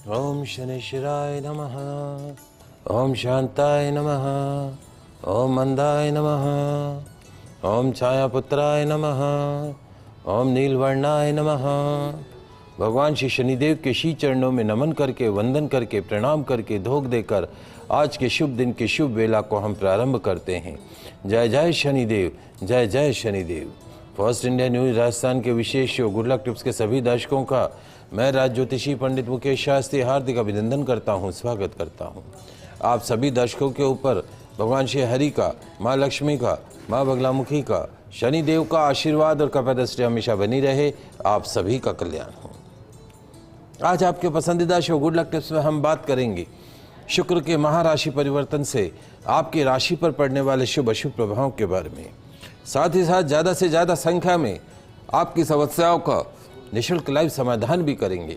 ओम शनिश्चराय नमः। ओम शांताय नमः। ओम मंदाय नमः। ओम छायापुत्राय नमः। ओम नीलवर्णाय नमः। भगवान श्री शनिदेव के श्री चरणों में नमन करके, वंदन करके, प्रणाम करके, धोख देकर आज के शुभ दिन की शुभ वेला को हम प्रारंभ करते हैं। जय जय शनिदेव, जय जय Shanidev. First India news Rajasthan के विशेष शो गुड लक टिप्स के सभी दर्शकों का मैं राज ज्योतिषी पंडित मुकेश शास्त्री हार्दिक अभिनंदन करता हूं, स्वागत करता हूं। आप सभी दर्शकों के ऊपर भगवान श्री हरि का, माँ लक्ष्मी का, माँ बगलामुखी का, शनिदेव का आशीर्वाद और कृपा दृष्टि हमेशा बनी रहे। आप सभी का कल्याण हो। आज आपके पसंदीदा शो गुड लक टिप्स में हम बात करेंगे शुक्र के महाराशि परिवर्तन से आपकी राशि पर पड़ने वाले शुभ अशुभ प्रभावों के बारे में। साथ ही साथ ज़्यादा से ज़्यादा संख्या में आपकी समस्याओं का निःशुल्क लाइव समाधान भी करेंगे।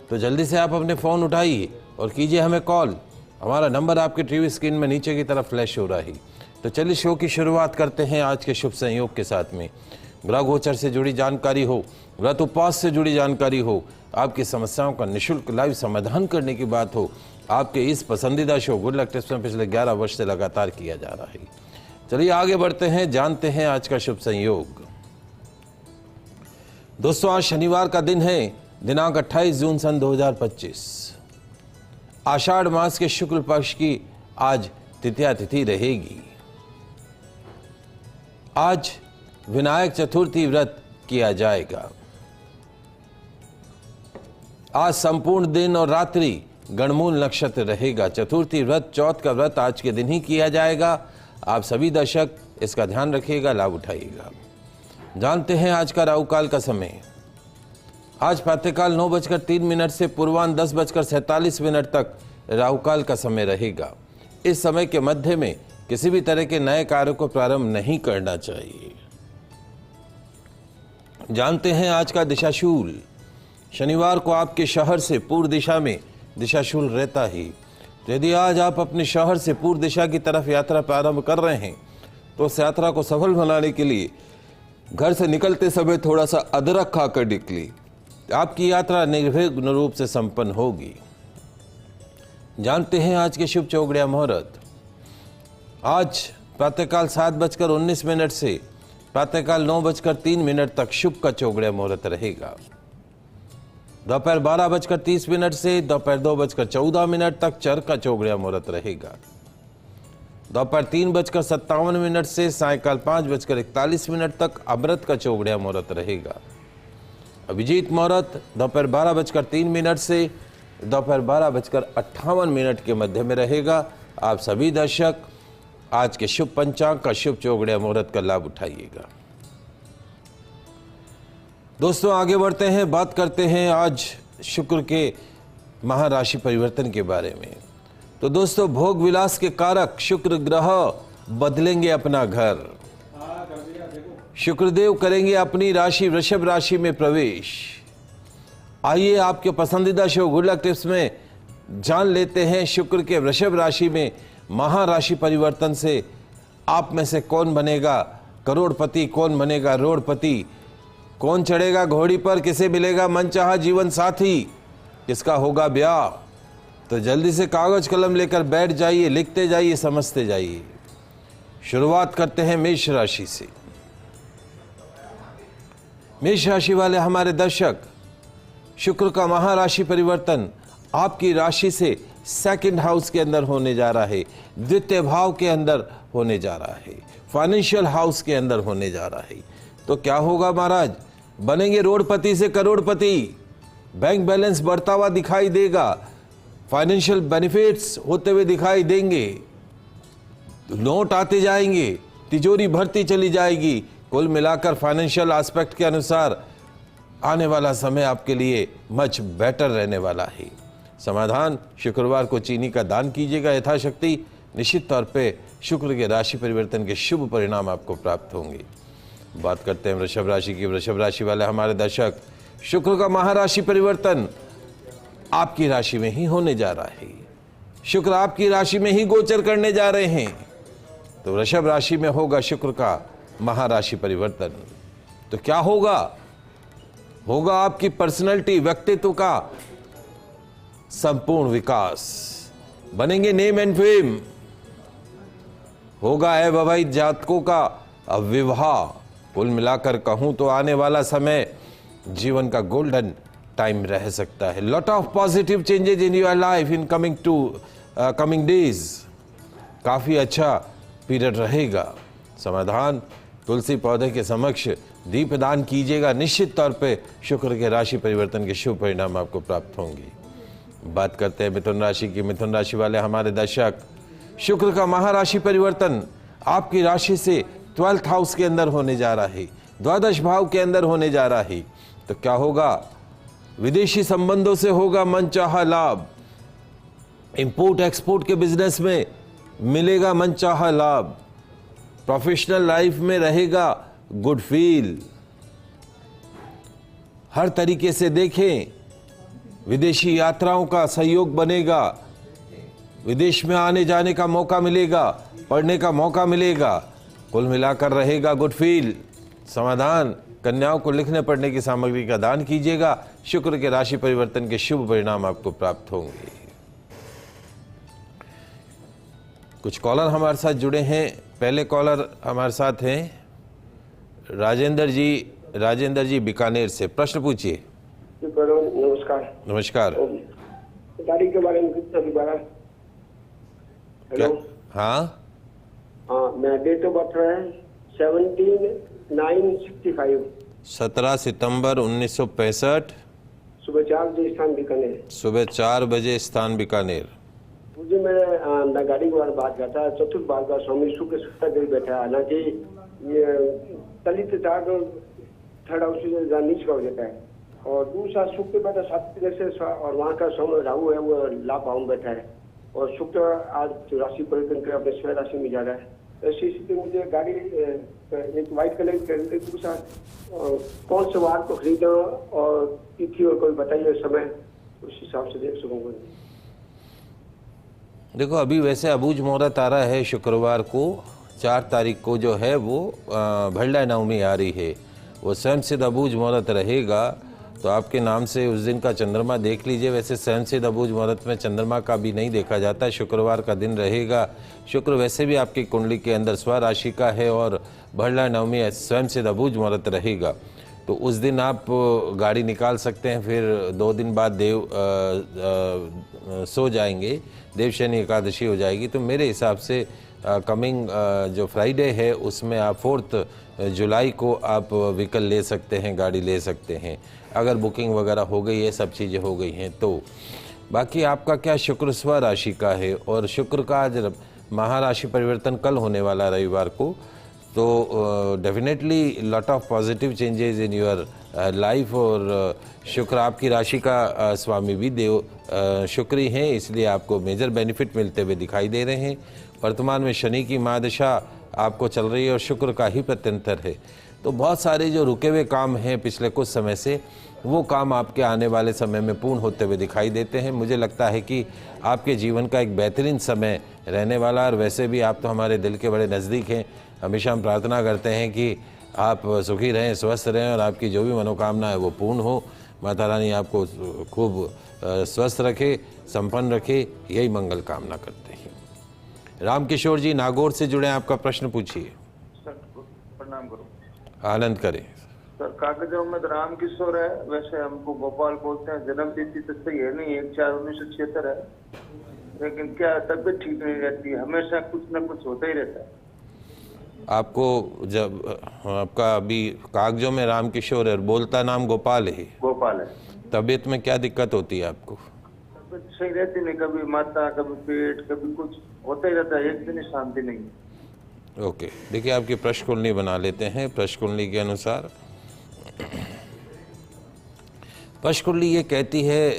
तो जल्दी से आप अपने फ़ोन उठाइए और कीजिए हमें कॉल। हमारा नंबर आपके टीवी स्क्रीन में नीचे की तरफ फ्लैश हो रहा है। तो चलिए शो की शुरुआत करते हैं आज के शुभ संयोग के साथ में। ग्रह गोचर से जुड़ी जानकारी हो, व्रत उपवास से जुड़ी जानकारी हो, आपकी समस्याओं का निःशुल्क लाइव समाधान करने की बात हो, आपके इस पसंदीदा शो गुड लक टिप्स में पिछले 11 वर्ष से लगातार किया जा रहा है। चलिए आगे बढ़ते हैं, जानते हैं आज का शुभ संयोग। दोस्तों आज शनिवार का दिन है, दिनांक 28 जून सन 2025। आषाढ़ मास के शुक्ल पक्ष की आज तृतीया तिथि रहेगी। आज विनायक चतुर्थी व्रत किया जाएगा। आज संपूर्ण दिन और रात्रि गणमूल नक्षत्र रहेगा। चतुर्थी व्रत, चौथ का व्रत आज के दिन ही किया जाएगा। आप सभी दर्शक इसका ध्यान रखिएगा, लाभ उठाइएगा। जानते हैं आज का राहु काल का समय। आज प्रातःकाल 9:03 से पूर्वाह्न 10:47 तक राहु काल का समय रहेगा। इस समय के मध्य में किसी भी तरह के नए कार्य को प्रारंभ नहीं करना चाहिए। जानते हैं आज का दिशाशूल। शनिवार को आपके शहर से पूर्व दिशा में दिशाशूल रहता ही। तो यदि आज आप अपने शहर से पूर्व दिशा की तरफ यात्रा प्रारंभ कर रहे हैं तो उस यात्रा को सफल बनाने के लिए घर से निकलते समय थोड़ा सा अदरक खाकर निकली। आपकी यात्रा निर्विघ्न रूप से संपन्न होगी। जानते हैं आज के शुभ चौगड़िया मुहूर्त। आज प्रातःकाल 7:19 से प्रातःकाल 9:03 तक शुभ का चौगड़िया मुहूर्त रहेगा। दोपहर 12:30 से दोपहर 2:14 तक चर का चौगड़िया मुहूर्त रहेगा। दोपहर 3:57 से सायकाल 5:41 तक अमृत का चौगड़िया मुहूर्त रहेगा। अभिजीत मुहूर्त दोपहर 12:03 से दोपहर 12:58 के मध्य में रहेगा। आप सभी दर्शक आज के शुभ पंचांग का शुभ चौगड़िया मुहूर्त का लाभ उठाइएगा। दोस्तों आगे बढ़ते हैं, बात करते हैं आज शुक्र के महाराशि परिवर्तन के बारे में। तो दोस्तों भोग विलास के कारक शुक्र ग्रह बदलेंगे अपना घर। शुक्रदेव करेंगे अपनी राशि वृषभ राशि में प्रवेश। आइए आपके पसंदीदा शो गुड लक टिप्स में जान लेते हैं शुक्र के वृषभ राशि में महाराशि परिवर्तन से आप में से कौन बनेगा करोड़पति, कौन बनेगा रोड़पति, कौन चढ़ेगा घोड़ी पर, किसे मिलेगा मनचाहा जीवन साथी, किसका होगा ब्याह। तो जल्दी से कागज कलम लेकर बैठ जाइए, लिखते जाइए, समझते जाइए। शुरुआत करते हैं मेष राशि से। मेष राशि वाले हमारे दर्शक, शुक्र का महाराशि परिवर्तन आपकी राशि से सेकंड हाउस के अंदर होने जा रहा है, द्वितीय भाव के अंदर होने जा रहा है, फाइनेंशियल हाउस के अंदर होने जा रहा है। तो क्या होगा महाराज, बनेंगे रोड़पति से करोड़पति। बैंक बैलेंस बढ़ता हुआ दिखाई देगा, फाइनेंशियल बेनिफिट्स होते हुए दिखाई देंगे, नोट आते जाएंगे, तिजोरी भरती चली जाएगी। कुल मिलाकर फाइनेंशियल एस्पेक्ट के अनुसार आने वाला समय आपके लिए मच बेटर रहने वाला है। समाधान, शुक्रवार को चीनी का दान कीजिएगा यथाशक्ति। निश्चित तौर पे शुक्र के राशि परिवर्तन के शुभ परिणाम आपको प्राप्त होंगे। बात करते हैं वृषभ राशि की। वृषभ राशि वाले हमारे दर्शक, शुक्र का महाराशि परिवर्तन आपकी राशि में ही होने जा रहा है। शुक्र आपकी राशि में ही गोचर करने जा रहे हैं। तो वृषभ राशि में होगा शुक्र का महाराशि परिवर्तन। तो क्या होगा, होगा आपकी पर्सनैलिटी, व्यक्तित्व का संपूर्ण विकास, बनेंगे नेम एंड फेम, होगा अवैध जातकों का विवाह। कुल मिलाकर कहूं तो आने वाला समय जीवन का गोल्डन टाइम रह सकता है। Lot of positive changes in your life in coming days. काफी अच्छा पीरियड रहेगा। समाधान, तुलसी पौधे के समक्ष दीपदान कीजिएगा। निश्चित तौर पे शुक्र के राशि परिवर्तन के शुभ परिणाम आपको प्राप्त होंगे। बात करते हैं मिथुन राशि की। मिथुन राशि वाले हमारे दर्शक, शुक्र का महाराशि परिवर्तन आपकी राशि से 12th हाउस के अंदर होने जा रहा है, द्वादश भाव के अंदर होने जा रहा है। तो क्या होगा? विदेशी संबंधों से होगा मनचाहा लाभ। इंपोर्ट एक्सपोर्ट के बिजनेस में मिलेगा मनचाहा लाभ। प्रोफेशनल लाइफ में रहेगा गुड फील। हर तरीके से देखें, विदेशी यात्राओं का सहयोग बनेगा। विदेश में आने जाने का मौका मिलेगा, पढ़ने का मौका मिलेगा। कुल मिलाकर रहेगा गुड फील। समाधान, कन्याओं को लिखने पढ़ने की सामग्री का दान कीजिएगा। शुक्र के राशि परिवर्तन के शुभ परिणाम आपको प्राप्त होंगे। कुछ कॉलर हमारे साथ जुड़े हैं। पहले कॉलर हमारे साथ हैं राजेंद्र जी। राजेंद्र जी बीकानेर से, प्रश्न पूछिए। नमस्कार। नमस्कार। तारीख के बारे में दोबारा। हेलो। हाँ हाँ, मैं डेट ऑफ बर्थ है 17/9/65। 17 सितंबर 1965। सुबह 4 बजे स्थान बीकानेर। सुबह 4 बजे स्थान बीकानेर। मुझे मैं गाड़ी के बारे में बात करता है। चतुर्थ बार का स्वामी शुक्र सूत्र बैठा है। हालांकि ये दलित थर्ड हाउस से नीच का हो जाता है। और दूसरा शुक्र बैठा 7 से, और वहाँ का स्वामी राहु है वो लाभ भाव में बैठा है। और शुक्र आज राशि परिवर्तन कर अपने स्वयं राशि में जा रहा है। ऐसी स्थिति में मुझे गाड़ी एक व्हाइट कलर की दूसरा कौन से वार को खरीदना और तिथि और कोई बताइए समय, उस हिसाब से देख सकूंगा। देखो, अभी वैसे अबूझ मुहूर्त आ रहा है शुक्रवार को 4 तारीख को जो है वो भल्ला नवमी आ रही है। वो स्वयं सिद्ध अबूझ मुहूर्त रहेगा। तो आपके नाम से उस दिन का चंद्रमा देख लीजिए। वैसे स्वयं सिद्ध अबूझ मुहूर्त में चंद्रमा का भी नहीं देखा जाता। शुक्रवार का दिन रहेगा। शुक्र वैसे भी आपकी कुंडली के अंदर स्वराशि का है और भल्ला नवमी स्वयं सिद्ध अबूझ मुहूर्त रहेगा। तो उस दिन आप गाड़ी निकाल सकते हैं। फिर 2 दिन बाद सो जाएंगे, देव शनि एकादशी हो जाएगी। तो मेरे हिसाब से कमिंग जो फ्राइडे है उसमें आप 4 जुलाई को आप व्हीकल ले सकते हैं, गाड़ी ले सकते हैं, अगर बुकिंग वगैरह हो गई है, सब चीज़ें हो गई हैं तो। बाकी आपका क्या, शुक्र स्व राशि का है और शुक्र का आज महाराशि परिवर्तन कल होने वाला रविवार को। तो definitely lot of positive changes in your life. और शुक्र आपकी राशि का स्वामी भी देव शुक्र ही हैं, इसलिए आपको मेजर बेनिफिट मिलते हुए दिखाई दे रहे हैं। वर्तमान में शनि की महादशा आपको चल रही है और शुक्र का ही प्रत्यंतर है। तो बहुत सारे जो रुके हुए काम हैं पिछले कुछ समय से, वो काम आपके आने वाले समय में पूर्ण होते हुए दिखाई देते हैं। मुझे लगता है कि आपके जीवन का एक बेहतरीन समय रहने वाला। और वैसे भी आप तो हमारे दिल के बड़े नज़दीक हैं। हमेशा हम प्रार्थना करते हैं कि आप सुखी रहें, स्वस्थ रहें और आपकी जो भी मनोकामना है वो पूर्ण हो। माता रानी आपको खूब स्वस्थ रखे, संपन्न रखे, यही मंगल कामना करते हैं। रामकिशोर जी नागौर से जुड़े हैं, आपका प्रश्न पूछिए। सर प्रणाम करो। आनंद करें। सर कागजों में तो राम किशोर है, वैसे हमको गोपाल बोलते हैं। जन्म तिथि तो सही है नहीं, 1/4/1976 है, लेकिन क्या तबीयत ठीक नहीं रहती है, हमेशा कुछ न कुछ होता ही रहता है। आपको जब आपका अभी कागजों में राम किशोर है, बोलता नाम गोपाल है, गोपाल है, तबीयत में क्या दिक्कत होती है आपको? तबीयत सही रहती नहीं, कभी माथा, कभी पेट, कभी कुछ होता ही रहता है, एक दिन शांति नहीं। ओके, देखिए आपकी प्रश्न कुंडली बना लेते हैं। प्रश्न कुंडली के अनुसार प्रश्न कुंडली ये कहती है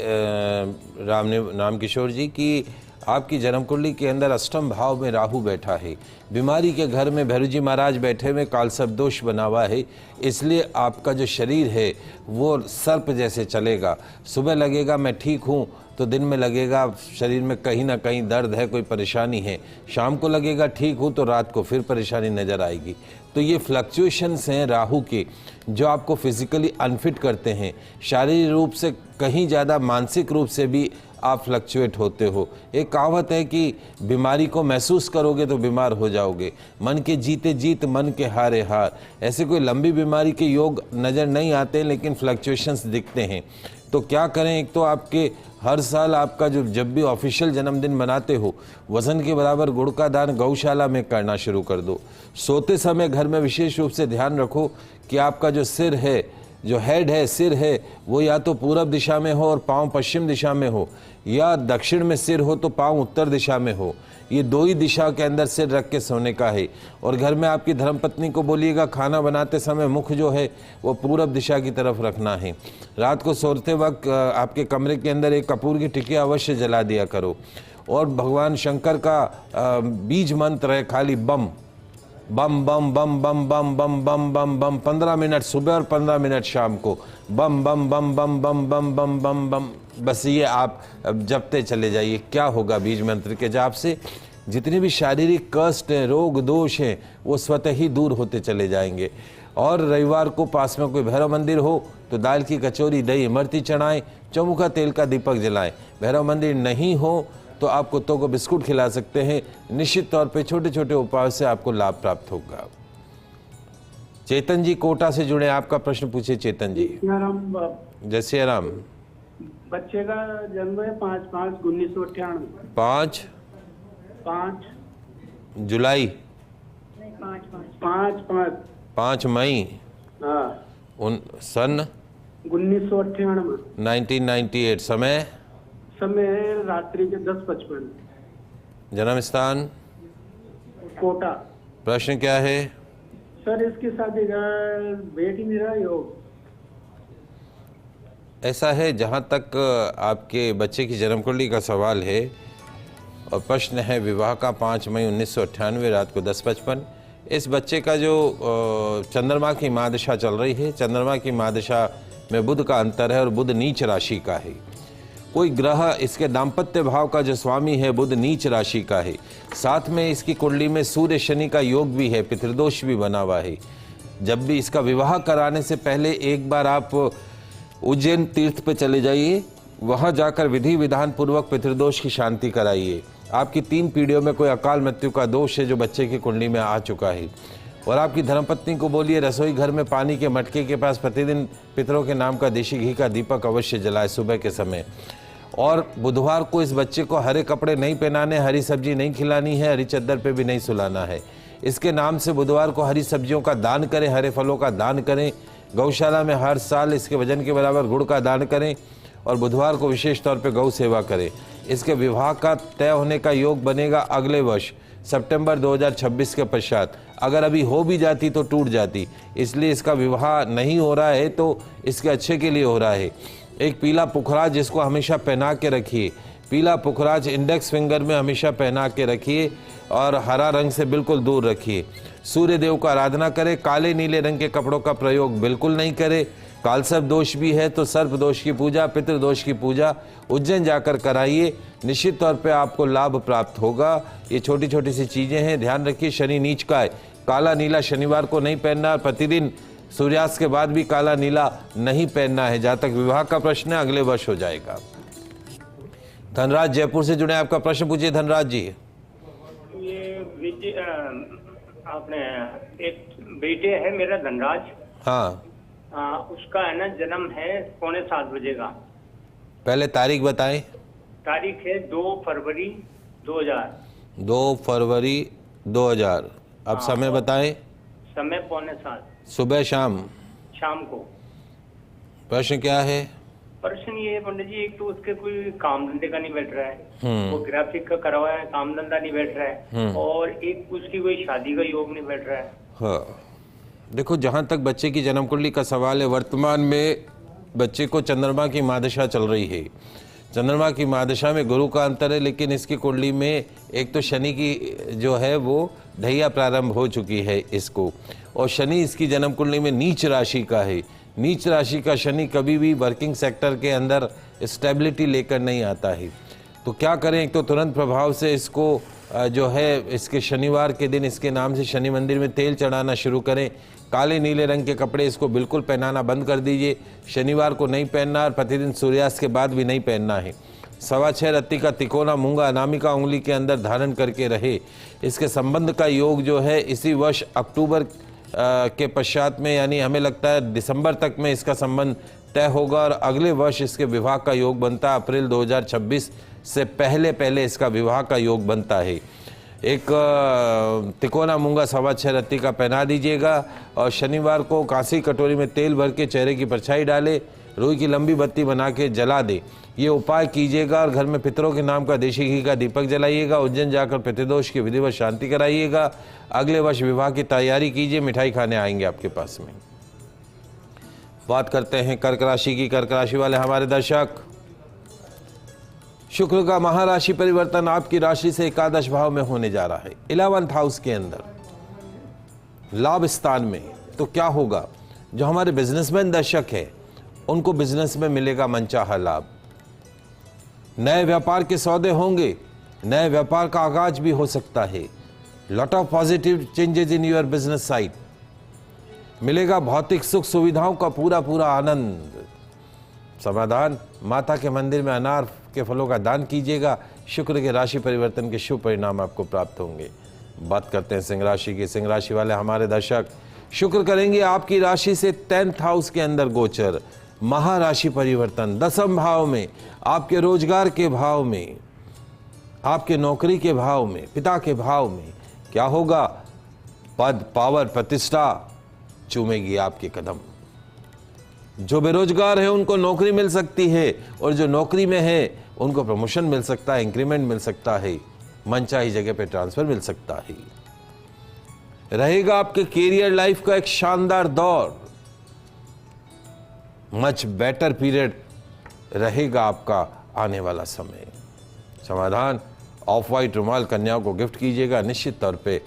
राम किशोर जी कि आपकी जन्म कुंडली के अंदर अष्टम भाव में राहु बैठा है। बीमारी के घर में भैरू जी महाराज बैठे हुए, कालसर्प दोष बना हुआ है, इसलिए आपका जो शरीर है वो सर्प जैसे चलेगा। सुबह लगेगा मैं ठीक हूँ, तो दिन में लगेगा शरीर में कहीं ना कहीं दर्द है, कोई परेशानी है। शाम को लगेगा ठीक हूँ, तो रात को फिर परेशानी नज़र आएगी। तो ये फ्लक्चुएशंस हैं राहु के, जो आपको फिजिकली अनफिट करते हैं। शारीरिक रूप से कहीं ज़्यादा मानसिक रूप से भी आप फ्लक्चुएट होते हो। एक कहावत है कि बीमारी को महसूस करोगे तो बीमार हो जाओगे, मन के जीते जीत मन के हारे हार। ऐसे कोई लंबी बीमारी के योग नज़र नहीं आते लेकिन फ्लक्चुएशंस दिखते हैं। तो क्या करें, एक तो आपके हर साल आपका जो जब भी ऑफिशियल जन्मदिन मनाते हो वज़न के बराबर गुड़ का दान गौशाला में करना शुरू कर दो। सोते समय घर में विशेष रूप से ध्यान रखो कि आपका जो सिर है, जो हेड है, सिर है, वो या तो पूरब दिशा में हो और पाँव पश्चिम दिशा में हो, या दक्षिण में सिर हो तो पाँव उत्तर दिशा में हो। ये दो ही दिशा के अंदर सिर रख के सोने का है। और घर में आपकी धर्मपत्नी को बोलिएगा खाना बनाते समय मुख जो है वो पूरब दिशा की तरफ रखना है। रात को सोते वक्त आपके कमरे के अंदर एक कपूर की टिकिया अवश्य जला दिया करो। और भगवान शंकर का बीज मंत्र है खाली बम बम बम बम बम बम बम बम बम बम 15 मिनट सुबह और 15 मिनट शाम को बम बम बम बम बम बम बम बम बम। बस ये आप जपते चले जाइए। क्या होगा बीज मंत्र के जाप से? जितनी भी शारीरिक कष्ट हैं, रोग दोष हैं, वो स्वतः ही दूर होते चले जाएंगे। और रविवार को पास में कोई भैरव मंदिर हो तो दाल की कचौरी, दही, इमरती चढ़ाएं, चौमुखा तेल का दीपक जलाएं। भैरव मंदिर नहीं हो तो आप कुत्तों को बिस्कुट खिला सकते हैं। निश्चित तौर पे छोटे छोटे उपायों से आपको लाभ प्राप्त होगा। चेतन जी कोटा से जुड़े, आपका प्रश्न पूछिए चेतन जी। जय श्री राम। बच्चे का जन्म है 5/5/1998। 5 जुलाई 5 मई सन 1998। 1998। समय है रात्रि के 10:55। जन्म स्थान कोटा। प्रश्न क्या है? सर इसकी शादी का बेटी मेरा योग। ऐसा है, जहाँ तक आपके बच्चे की जन्म कुंडली का सवाल है और प्रश्न है विवाह का 5 मई 1998 रात को 10:55। इस बच्चे का जो चंद्रमा की महादशा चल रही है, चंद्रमा की महादशा में बुध का अंतर है और बुध नीच राशि का है। कोई ग्रह इसके दाम्पत्य भाव का जो स्वामी है बुध नीच राशि का है। साथ में इसकी कुंडली में सूर्य शनि का योग भी है, पितृदोष भी बना हुआ है। जब भी इसका विवाह कराने से पहले एक बार आप उज्जैन तीर्थ पे चले जाइए, वहाँ जाकर विधि विधान पूर्वक पितृदोष की शांति कराइए। आपकी 3 पीढ़ियों में कोई अकाल मृत्यु का दोष है जो बच्चे की कुंडली में आ चुका है। और आपकी धर्मपत्नी को बोलिए रसोई घर में पानी के मटके के पास प्रतिदिन पितरों के नाम का देशी घी का दीपक अवश्य जलाए सुबह के समय। और बुधवार को इस बच्चे को हरे कपड़े नहीं पहनाने, हरी सब्जी नहीं खिलानी है, हरी चद्दर पे भी नहीं सुलाना है। इसके नाम से बुधवार को हरी सब्जियों का दान करें, हरे फलों का दान करें। गौशाला में हर साल इसके वजन के बराबर गुड़ का दान करें और बुधवार को विशेष तौर पे गौ सेवा करें। इसके विवाह का तय होने का योग बनेगा अगले वर्ष सितंबर 2026 के पश्चात। अगर अभी हो भी जाती तो टूट जाती, इसलिए इसका विवाह नहीं हो रहा है तो इसके अच्छे के लिए हो रहा है। एक पीला पुखराज जिसको हमेशा पहना के रखिए, पीला पुखराज इंडेक्स फिंगर में हमेशा पहना के रखिए और हरा रंग से बिल्कुल दूर रखिए। सूर्य देव का आराधना करें। काले नीले रंग के कपड़ों का प्रयोग बिल्कुल नहीं करें। कालसर्प दोष भी है तो सर्प दोष की पूजा, पितृदोष की पूजा उज्जैन जाकर कराइए। निश्चित तौर पे आपको लाभ प्राप्त होगा। ये छोटी छोटी सी चीज़ें हैं, ध्यान रखिए। शनि नीच का है, काला नीला शनिवार को नहीं पहनना, प्रतिदिन सूर्यास्त के बाद भी काला नीला नहीं पहनना है। जहाँ तक विवाह का प्रश्न है अगले वर्ष हो जाएगा। धनराज जयपुर से जुड़े, आपका प्रश्न पूछिए धनराज जी। ये आपने एक बेटे है मेरा धनराज। हाँ, उसका है ना जन्म है 7:45 बजे का। पहले तारीख बताएं। तारीख है 2 फरवरी 2000। 2 फरवरी 2000। अब समय बताएं। समय 7:45 सुबह शाम को। प्रश्न क्या है? प्रश्न ये है पंडित जी, एक तो उसके कोई काम धंधे का नहीं बैठ रहा है, वो ग्राफिक का करवाया है, काम धंधा नहीं बैठ रहा है, और एक उसकी कोई शादी का योग नहीं बैठ रहा है। हाँ, देखो जहाँ तक बच्चे की जन्म कुंडली का सवाल है, वर्तमान में बच्चे को चंद्रमा की महादशा चल रही है। चंद्रमा की महादशा में गुरु का अंतर है, लेकिन इसकी कुंडली में एक तो शनि की जो है वो ढैया प्रारंभ हो चुकी है इसको, और शनि इसकी जन्म कुंडली में नीच राशि का है। नीच राशि का शनि कभी भी वर्किंग सेक्टर के अंदर स्टेबिलिटी लेकर नहीं आता है। तो क्या करें, एक तो तुरंत प्रभाव से इसको जो है इसके शनिवार के दिन इसके नाम से शनि मंदिर में तेल चढ़ाना शुरू करें। काले नीले रंग के कपड़े इसको बिल्कुल पहनाना बंद कर दीजिए। शनिवार को नहीं पहनना और प्रतिदिन सूर्यास्त के बाद भी नहीं पहनना है। 6.25 रत्ती का तिकोना मूंगा अनामिका उंगली के अंदर धारण करके रहे। इसके संबंध का योग जो है इसी वर्ष अक्टूबर के पश्चात में, यानी हमें लगता है दिसंबर तक में इसका संबंध तय होगा और अगले वर्ष इसके विवाह का योग बनता है। अप्रैल 2026 से पहले इसका विवाह का योग बनता है। एक तिकोना मूंगा 6.25 रत्ती का पहना दीजिएगा और शनिवार को कांसी कटोरी में तेल भर के चेहरे की परछाई डाले, रुई की लंबी बत्ती बना के जला दे। ये उपाय कीजिएगा और घर में पितरों के नाम का देशी घी का दीपक जलाइएगा। उज्जैन जाकर पितृदोष की विधिवत शांति कराइएगा। अगले वर्ष विवाह की तैयारी कीजिए, मिठाई खाने आएंगे आपके पास में। बात करते हैं कर्क राशि की। कर्क राशि वाले हमारे दर्शक, शुक्र का महाराशि परिवर्तन आपकी राशि से एकादश भाव में होने जा रहा है, 11th हाउस के अंदर, लाभ स्थान में। तो क्या होगा, जो हमारे बिजनेसमैन दर्शक है उनको बिजनेस में मिलेगा मनचाहा लाभ। नए व्यापार के सौदे होंगे, नए व्यापार का आगाज भी हो सकता है। Lot of positive changes in your business side. मिलेगा भौतिक सुख सुविधाओं का पूरा आनंद। समाधान, माता के मंदिर में अनार के फलों का दान कीजिएगा। शुक्र के राशि परिवर्तन के शुभ परिणाम आपको प्राप्त होंगे। बात करते हैं सिंह राशि की। सिंह राशि वाले हमारे दर्शक, शुक्र करेंगे आपकी राशि से 10th हाउस के अंदर गोचर। महाराशि परिवर्तन 10वें भाव में, आपके रोजगार के भाव में, आपके नौकरी के भाव में, पिता के भाव में। क्या होगा, पद पावर प्रतिष्ठा चूमेगी आपके कदम। जो बेरोजगार है उनको नौकरी मिल सकती है और जो नौकरी में है उनको प्रमोशन मिल सकता है, इंक्रीमेंट मिल सकता है, मनचाही जगह पे ट्रांसफर मिल सकता है। रहेगा आपके कैरियर लाइफ का एक शानदार दौर। मच बेटर पीरियड रहेगा आपका आने वाला समय। समाधान, ऑफ वाइट रुमाल कन्याओं को गिफ्ट कीजिएगा। निश्चित तौर पे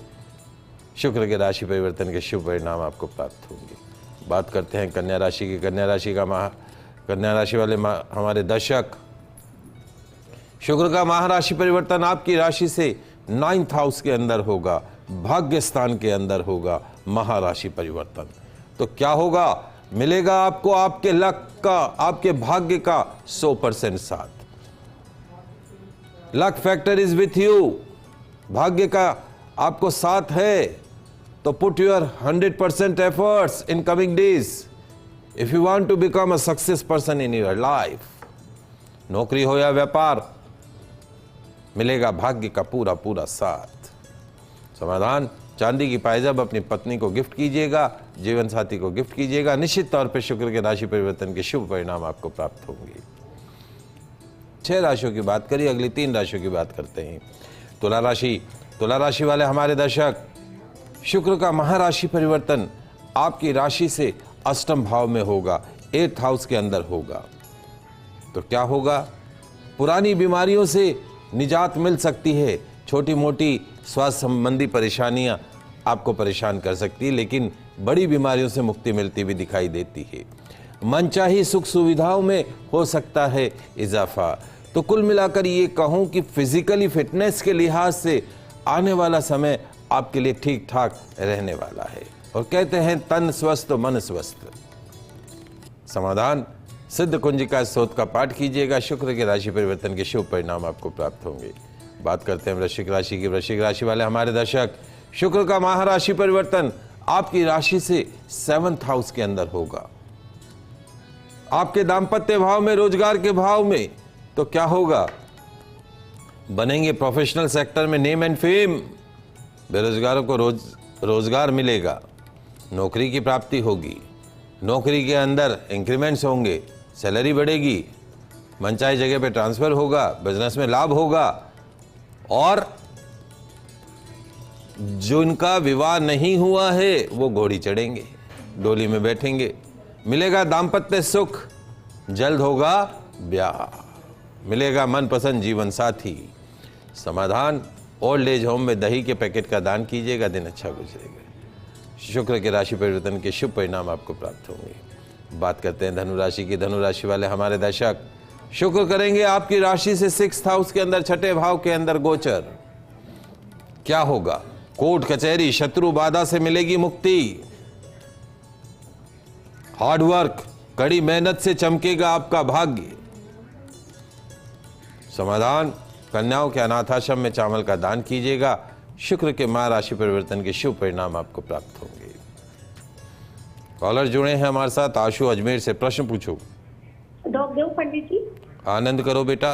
शुक्र के राशि परिवर्तन के शुभ परिणाम आपको प्राप्त होंगे। बात करते हैं कन्या राशि की। कन्या राशि वाले हमारे दर्शक, शुक्र का महाराशि परिवर्तन आपकी राशि से 9th हाउस के अंदर होगा, भाग्य स्थान के अंदर होगा महाराशि परिवर्तन। तो क्या होगा, मिलेगा आपको आपके लक का, आपके भाग्य का 100% साथ। Luck factor is with you. भाग्य का आपको साथ है तो put your 100% efforts in coming days if you want to become a success person in your life. नौकरी हो या व्यापार, मिलेगा भाग्य का पूरा साथ। समाधान, चांदी की पायजाब अपनी पत्नी को गिफ्ट कीजिएगा, जीवन साथी को गिफ्ट कीजिएगा। निश्चित तौर पे शुक्र के राशि परिवर्तन के शुभ परिणाम आपको प्राप्त होंगे। 6 राशियों की बात करिए, अगली 3 राशियों की बात करते हैं। तुला राशि। तुला राशि वाले हमारे दर्शक, शुक्र का महाराशि परिवर्तन आपकी राशि से 8वें भाव में होगा, 8th हाउस के अंदर होगा। तो क्या होगा, पुरानी बीमारियों से निजात मिल सकती है। छोटी मोटी स्वास्थ्य संबंधी परेशानियां आपको परेशान कर सकती है, लेकिन बड़ी बीमारियों से मुक्ति मिलती भी दिखाई देती है। मनचाही सुख सुविधाओं में हो सकता है इजाफा। तो कुल मिलाकर ये कहूं कि फिजिकली फिटनेस के लिहाज से आने वाला समय आपके लिए ठीक ठाक रहने वाला है। और कहते हैं तन स्वस्थ मन स्वस्थ। समाधान, सिद्ध कुंजिका स्तोत्र का पाठ कीजिएगा। शुक्र के राशि परिवर्तन के शुभ परिणाम आपको प्राप्त होंगे। बात करते हैं वृश्चिक राशि की। वृश्चिक राशि वाले हमारे दर्शक, शुक्र का महाराशि परिवर्तन आपकी राशि से 7th हाउस के अंदर होगा। आपके दाम्पत्य भाव में, रोजगार के भाव में। तो क्या होगा, बनेंगे प्रोफेशनल सेक्टर में नेम एंड फेम। बेरोजगारों को रोजगार मिलेगा, नौकरी की प्राप्ति होगी, नौकरी के अंदर इंक्रीमेंट्स होंगे, सैलरी बढ़ेगी, मनचाही जगह पे ट्रांसफर होगा, बिजनेस में लाभ होगा। और जिनका विवाह नहीं हुआ है वो घोड़ी चढ़ेंगे, डोली में बैठेंगे। मिलेगा दाम्पत्य सुख, जल्द होगा ब्याह, मिलेगा मनपसंद जीवन साथी। समाधान, ओल्ड एज होम में दही के पैकेट का दान कीजिएगा, दिन अच्छा गुजरेगा। शुक्र के राशि परिवर्तन के शुभ परिणाम आपको प्राप्त होंगे। बात करते हैं धनु राशि की। धनु राशि वाले हमारे दर्शक, शुक्र करेंगे आपकी राशि से 6th हाउस के अंदर, 6ठे भाव के अंदर गोचर। क्या होगा, कोर्ट कचहरी शत्रु बाधा से मिलेगी मुक्ति। हार्ड वर्क, कड़ी मेहनत से चमकेगा आपका भाग्य। समाधान, कन्याओं के अनाथाश्रम में चावल का दान कीजिएगा। शुक्र के माह राशि परिवर्तन के शुभ परिणाम आपको प्राप्त होंगे। कॉलर जुड़े हैं हमारे साथ। आशु अजमेर से, प्रश्न पूछो। देव पंडित जी। आनंद करो बेटा।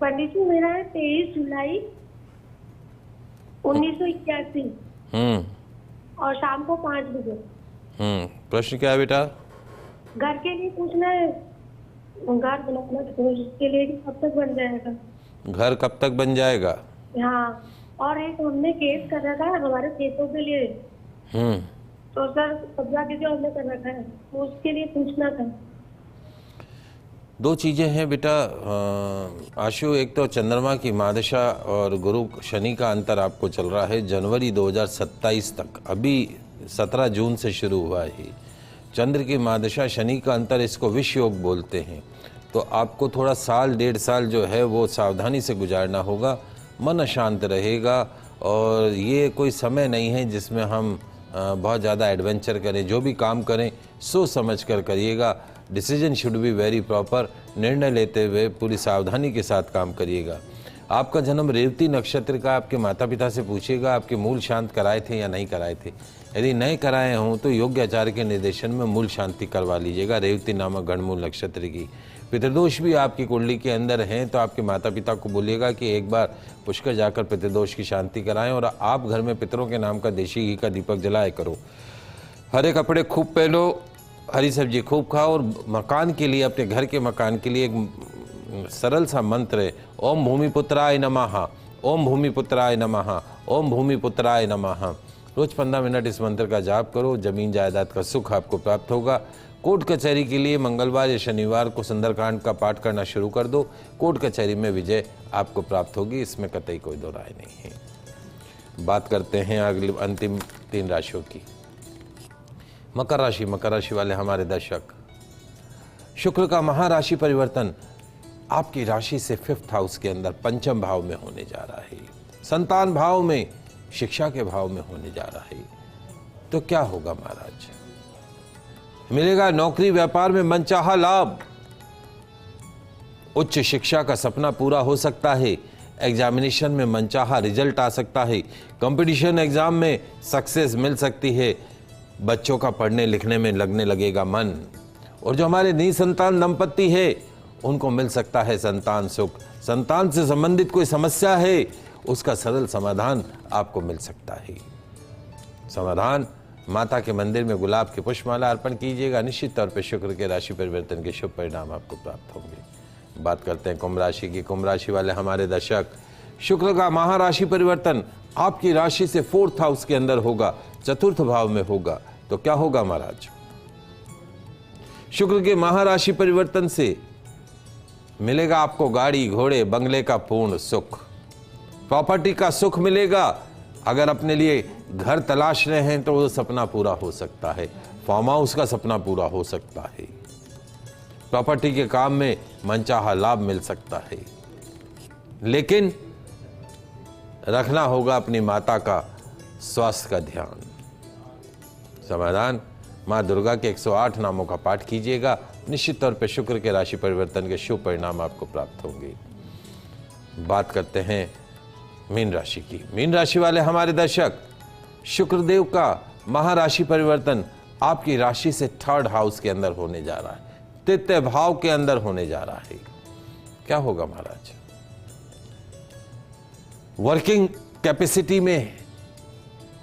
पंडित जी, मेरा है 23 जुलाई 1981 और शाम को 5 बजे। प्रश्न क्या है बेटा? घर के लिए पूछना है, घर बनाना तो उसके लिए कब तक बन जाएगा? घर कब तक बन जाएगा? हाँ, और एक हमने केस कर रखा है हमारे खेतों के लिए, तो सर कब्जा की जो हमने कर रखा है तो उसके लिए पूछना था। दो चीज़ें हैं बेटा आशु, एक तो चंद्रमा की महादशा और गुरु शनि का अंतर आपको चल रहा है जनवरी 2027 तक। अभी 17 जून से शुरू हुआ है। चंद्र की महादशा, शनि का अंतर, इसको विष योग बोलते हैं। तो आपको थोड़ा साल 1.5 साल जो है वो सावधानी से गुजारना होगा। मन अशांत रहेगा और ये कोई समय नहीं है जिसमें हम बहुत ज़्यादा एडवेंचर करें। जो भी काम करें सोच समझ कर करिएगा। Decision should be very proper. निर्णय लेते हुए पूरी सावधानी के साथ काम करिएगा। आपका जन्म रेवती नक्षत्र का, आपके माता पिता से पूछिएगा आपके मूल शांत कराए थे या नहीं कराए थे। यदि नहीं कराए हों तो योग्य आचार्य के निर्देशन में मूल शांति करवा लीजिएगा। रेवती नामक गणमूल नक्षत्र की पितृदोष भी आपकी कुंडली के अंदर हैं तो आपके माता पिता को बोलिएगा कि एक बार पुष्कर जाकर पितृदोष की शांति कराएं। और आप घर में पितरों के नाम का देशी घी का दीपक जलाया करो। हरे कपड़े खूब पहनो, हरी सब्जी खूब खाओ। और मकान के लिए, अपने घर के मकान के लिए एक सरल सा मंत्र है, ओम भूमिपुत्राय नमः, ओम भूमिपुत्राय नमः, ओम भूमिपुत्राय नमः। रोज 15 मिनट इस मंत्र का जाप करो। जमीन जायदाद का सुख आपको प्राप्त होगा। कोर्ट कचहरी के लिए मंगलवार या शनिवार को सुंदरकांड का पाठ करना शुरू कर दो। कोर्ट कचहरी में विजय आपको प्राप्त होगी, इसमें कतई कोई दो राय नहीं है। बात करते हैं अगली अंतिम 3 राशियों की। मकर राशि। मकर राशि वाले हमारे दर्शक, शुक्र का महाराशि परिवर्तन आपकी राशि से 5th हाउस के अंदर पंचम भाव में होने जा रहा है। संतान भाव में, शिक्षा के भाव में होने जा रहा है। तो क्या होगा महाराज? मिलेगा नौकरी व्यापार में मनचाहा लाभ। उच्च शिक्षा का सपना पूरा हो सकता है। एग्जामिनेशन में मनचाहा रिजल्ट आ सकता है। कंपटीशन एग्जाम में सक्सेस मिल सकती है। बच्चों का पढ़ने लिखने में लगने लगेगा मन। और जो हमारे निसंतान दंपत्ति है उनको मिल सकता है संतान सुख। संतान से संबंधित कोई समस्या है उसका सरल समाधान आपको मिल सकता है। समाधान, माता के मंदिर में गुलाब की पुष्पमाला अर्पण कीजिएगा। निश्चित तौर पर शुक्र के राशि परिवर्तन के शुभ परिणाम आपको प्राप्त होंगे। बात करते हैं कुंभ राशि की। कुंभ राशि वाले हमारे दर्शक, शुक्र का महाराशि परिवर्तन आपकी राशि से 4th हाउस के अंदर होगा, 4th भाव में होगा। तो क्या होगा महाराज? शुक्र के महाराशि परिवर्तन से मिलेगा आपको गाड़ी घोड़े बंगले का पूर्ण सुख। प्रॉपर्टी का सुख मिलेगा। अगर अपने लिए घर तलाश रहे हैं तो वो सपना पूरा हो सकता है। फार्म हाउस का सपना पूरा हो सकता है। प्रॉपर्टी के काम में मनचाहा लाभ मिल सकता है। लेकिन रखना होगा अपनी माता का स्वास्थ्य का ध्यान। समाधान, माँ दुर्गा के 108 नामों का पाठ कीजिएगा। निश्चित तौर पर शुक्र के राशि परिवर्तन के शुभ परिणाम आपको प्राप्त होंगे। बात करते हैं मीन राशि की। मीन राशि वाले हमारे दर्शक, शुक्रदेव का महाराशि परिवर्तन आपकी राशि से 3rd हाउस के अंदर होने जा रहा है, 3th भाव के अंदर होने जा रहा है। क्या होगा महाराज? वर्किंग कैपेसिटी में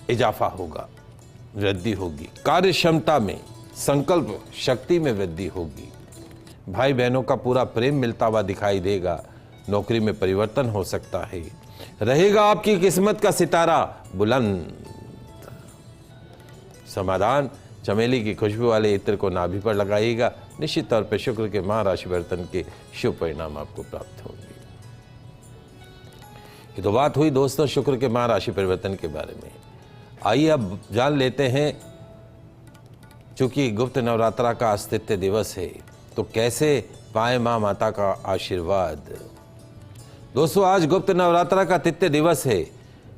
इजाफा होगा, वृद्धि होगी। कार्य क्षमता में, संकल्प शक्ति में वृद्धि होगी। भाई बहनों का पूरा प्रेम मिलता हुआ दिखाई देगा। नौकरी में परिवर्तन हो सकता है। रहेगा आपकी किस्मत का सितारा बुलंद। समाधान, चमेली की खुशबू वाले इत्र को नाभि पर लगाइएगा। निश्चित तौर पर शुक्र के महाराशि परिवर्तन के शुभ परिणाम आपको प्राप्त होंगे। ये तो बात हुई दोस्तों शुक्र के महाराशि परिवर्तन के बारे में। आइए अब जान लेते हैं, चूंकि गुप्त नवरात्रा का अस्तित्व दिवस है तो कैसे पाए मां माता का आशीर्वाद। दोस्तों, आज गुप्त नवरात्रा का तृतीय दिवस है।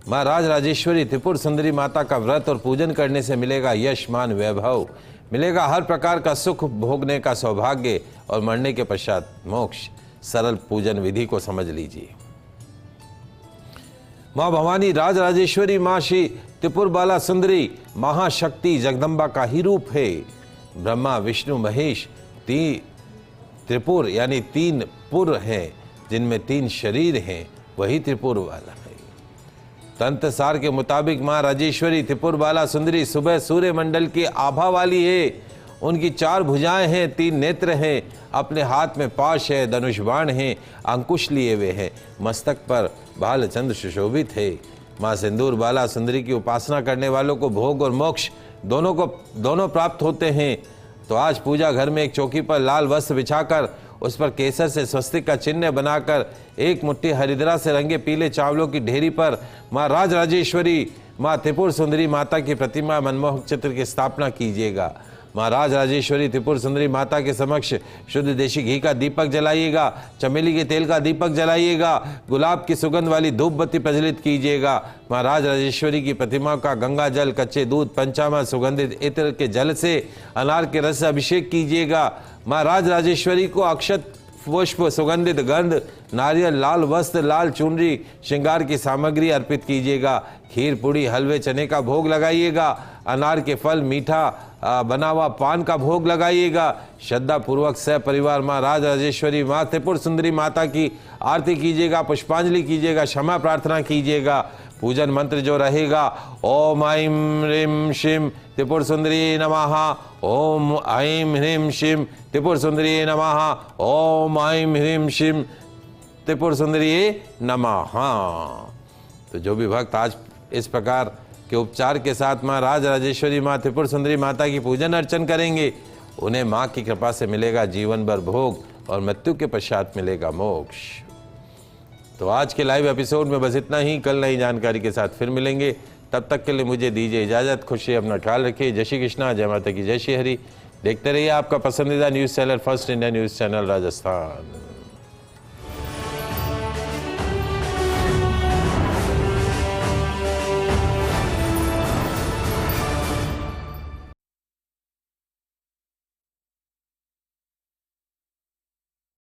मां राज राजेश्वरी त्रिपुर सुंदरी माता का व्रत और पूजन करने से मिलेगा यश मान वैभव, मिलेगा हर प्रकार का सुख भोगने का सौभाग्य और मरने के पश्चात मोक्ष। सरल पूजन विधि को समझ लीजिए। माँ भवानी राज राजेश्वरी माँ श्री त्रिपुर बाला सुंदरी महाशक्ति जगदम्बा का ही रूप है। ब्रह्मा विष्णु महेश त्रिपुर यानी 3 पुर हैं, जिनमें 3 शरीर हैं, वही त्रिपुर बाला है। तंत्र सार के मुताबिक माँ राजेश्वरी त्रिपुर बाला सुंदरी सुबह सूर्य मंडल की आभा वाली है। उनकी 4 भुजाएं हैं, 3 नेत्र हैं, अपने हाथ में पाश है, धनुष बाण है, अंकुश लिए हुए हैं, मस्तक पर बालचंद्र सुशोभित है। माँ सिंदूर बाला सुंदरी की उपासना करने वालों को भोग और मोक्ष दोनों प्राप्त होते हैं। तो आज पूजा घर में एक चौकी पर लाल वस्त्र बिछाकर उस पर केसर से स्वस्तिक का चिन्ह बनाकर 1 मुट्ठी हरिद्रा से रंगे पीले चावलों की ढेरी पर माँ राज राजेश्वरी माँ त्रिपुर सुंदरी माता की प्रतिमा मनमोहक चित्र की स्थापना कीजिएगा। माँ राज राजेश्वरी त्रिपुर सुंदरी माता के समक्ष शुद्ध देशी घी का दीपक जलाइएगा, चमेली के तेल का दीपक जलाइएगा, गुलाब की सुगंध वाली धूप बत्ती प्रज्वलित कीजिएगा। माँ राज राजेश्वरी की प्रतिमा का गंगा जल, कच्चे दूध, पंचामृत, सुगंधित इत्र के जल से अनार के रस से अभिषेक कीजिएगा। माँ राज राजेश्वरी को अक्षत पुष्प, सुगंधित गंध, नारियल, लाल वस्त्र, लाल चुनरी, श्रृंगार की सामग्री अर्पित कीजिएगा। खीर, पूड़ी, हलवे, चने का भोग लगाइएगा। अनार के फल, मीठा बना हुआ पान का भोग लगाइएगा। श्रद्धा पूर्वक सह परिवार माँ राज राजेश्वरी माँ त्रिपुर सुंदरी माता की आरती कीजिएगा, पुष्पांजलि कीजिएगा, क्षमा प्रार्थना कीजिएगा। पूजन मंत्र जो रहेगा, ओम ऐं ह्रीं श्रीं त्रिपुर सुंदरी नमः, ओम ऐं ह्रीं श्रीं त्रिपुर सुंदरी नमः, ओम ऐं ह्रीं श्रीं त्रिपुर सुंदरी नमः। तो जो भी भक्त आज इस प्रकार के उपचार के साथ माँ राज राजेश्वरी माँ त्रिपुर सुंदरी माता की पूजन अर्चन करेंगे, उन्हें माँ की कृपा से मिलेगा जीवन भर भोग और मृत्यु के पश्चात मिलेगा मोक्ष। तो आज के लाइव एपिसोड में बस इतना ही। कल नई जानकारी के साथ फिर मिलेंगे, तब तक के लिए मुझे दीजिए इजाजत। खुश रहिए, अपना ख्याल रखिए। जय श्री कृष्णा, जय माता की, जय श्री हरि। देखते रहिए आपका पसंदीदा news channel first India news channel Rajasthan.